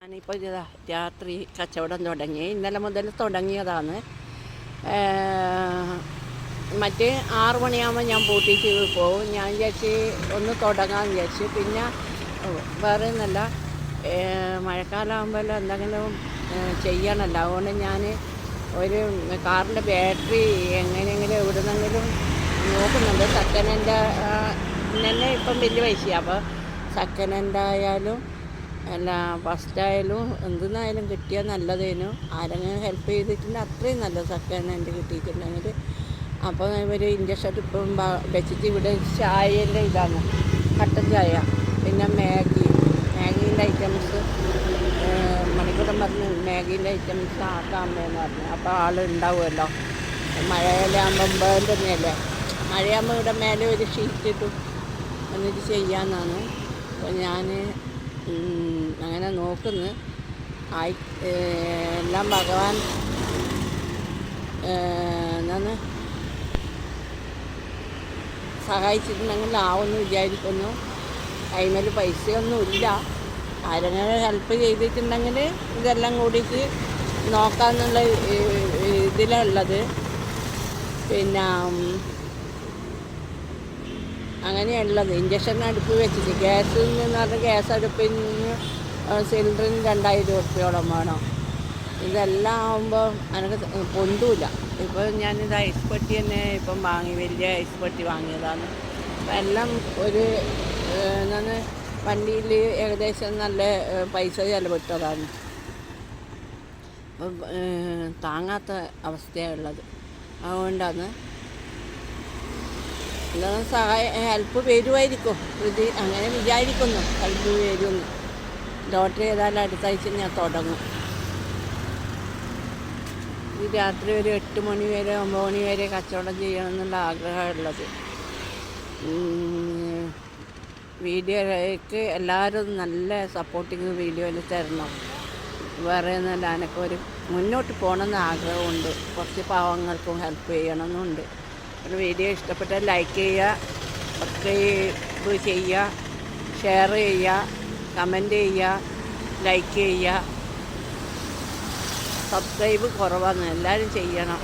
ഞാനിപ്പോൾ ഇതാ രാത്രി കച്ചവടം തുടങ്ങി. ഇന്നലെ മുതൽ തുടങ്ങിയതാണ്. മറ്റേ 6 മണിയാകുമ്പോൾ ഞാൻ പൂട്ടിയിട്ട് പോകും. ഞാൻ വിചാരിച്ച് ഒന്ന് തുടങ്ങാമെന്ന് വിചാരിച്ചു. പിന്നെ വേറെ ഒന്നല്ല, മഴക്കാലമാകുമ്പോൾ എന്തെങ്കിലും ചെയ്യണമല്ലോ. അതുകൊണ്ട് ഞാൻ ഒരു കാറിൻ്റെ ബാറ്ററി എങ്ങനെയെങ്കിലും എവിടുന്നെങ്കിലും നോക്കുന്നുണ്ട്. സെക്കൻഡ് ഹാൻഡ് തന്നെ ഇപ്പം വലിയ പൈസയാണ്. അപ്പോൾ സെക്കൻഡ് ഹാൻഡ് ആയാലും അല്ല ഫസ്റ്റായാലും എന്തെന്നായാലും കിട്ടിയാൽ നല്ലതേനു. ആരെങ്കിലും ഹെൽപ്പ് ചെയ്തിട്ടുണ്ടെങ്കിൽ അത്രയും നല്ലത് സെക്കൻഡ് ഹാൻഡ് കിട്ടിയിട്ടുണ്ടെങ്കിൽ. അപ്പോൾ ഇവർ ഇൻഡക്ഷൻ ഇപ്പം വെച്ചിട്ട് ഇവിടെ ചായൻ്റെ ഇതാണ്, കട്ടൻ ചായ, പിന്നെ മാഗീൻ്റെ ഐറ്റംസ്. മണിക്കൂട്ടം പറഞ്ഞ് മാഗീൻ്റെ ഐറ്റംസ് ആക്കാമെന്ന് പറഞ്ഞു. അപ്പോൾ ആളുണ്ടാവുമല്ലോ. മഴയിലാകുമ്പം തന്നെയല്ലേ, മഴയാകുമ്പോൾ ഇവിടെ മേലെ ഒരു ഷീറ്റ് ഇട്ടു എന്നിട്ട് ചെയ്യാമെന്നാണ്. അപ്പോൾ ഞാൻ അങ്ങനെ നോക്കുന്നു. എല്ലാം ഭഗവാൻ എന്താണ് സഹായിച്ചിട്ടുണ്ടെങ്കിൽ ആവുമെന്ന് വിചാരിക്കുന്നു. കൈമേൽ പൈസയൊന്നുമില്ല. ആരെങ്കിലും ഹെൽപ്പ് ചെയ്തിട്ടുണ്ടെങ്കിൽ ഇതെല്ലാം കൂടിയിട്ട് നോക്കാമെന്നുള്ള ഇതിലുള്ളത്. പിന്നെ അങ്ങനെയുള്ളത്. ഇൻഡക്ഷൻ അടുപ്പ് വെച്ചിട്ട് ഗ്യാസിൽ നിന്ന് പറഞ്ഞാൽ ഗ്യാസ് അടുപ്പിന് സിലിണ്ടറിന് 2000 ഉറുപ്പ്യോളം വേണം. ഇതെല്ലാം ആകുമ്പോൾ എനിക്ക് പൊന്തൂല. ഇപ്പോൾ ഞാനിത് ഐസ് പെട്ടി തന്നെ ഇപ്പം വാങ്ങി, വലിയ ഐസ് പെട്ടി വാങ്ങിയതാണ്. അപ്പം എല്ലാം ഒരു എന്താണ് വണ്ടിയിൽ ഏകദേശം നല്ല പൈസ ചിലവിട്ടതാണ്. അപ്പം താങ്ങാത്ത അവസ്ഥയുള്ളത്. അതുകൊണ്ടാണ് എന്താണ് ഹെൽപ്പ് വരുമായിരിക്കും. അങ്ങനെ വിചാരിക്കുന്നു, ഹെൽപ്പ് വരുമെന്ന്. ലോട്ടറി ഏതായാലും അടുത്ത ആഴ്ച ഞാൻ തുടങ്ങും. ഈ രാത്രി ഒരു 8 മണി വരെ 9 മണി വരെ കച്ചവടം ചെയ്യണമെന്നുള്ള ആഗ്രഹമുള്ളത്. വീഡിയോയ്ക്ക് എല്ലാവരും നല്ല സപ്പോർട്ടിങ് വീഡിയോയിൽ തരണം. വേറെ ഒന്നല്ല, എനിക്ക് ഒരു മുന്നോട്ട് പോകണമെന്ന് ആഗ്രഹമുണ്ട്. കുറച്ച് പാവങ്ങൾക്കും ഹെൽപ്പ് ചെയ്യണമെന്നുണ്ട്. ഒരു വീഡിയോ ഇഷ്ടപ്പെട്ടാൽ ലൈക്ക് ചെയ്യുക, സബ്സ്ക്രൈബ് ചെയ്യുക, ഷെയർ ചെയ്യുക, കമൻറ്റ് ചെയ്യുക, ലൈക്ക് ചെയ്യുക. സബ്സ്ക്രൈബ് കുറവാണ്, എല്ലാവരും ചെയ്യണം.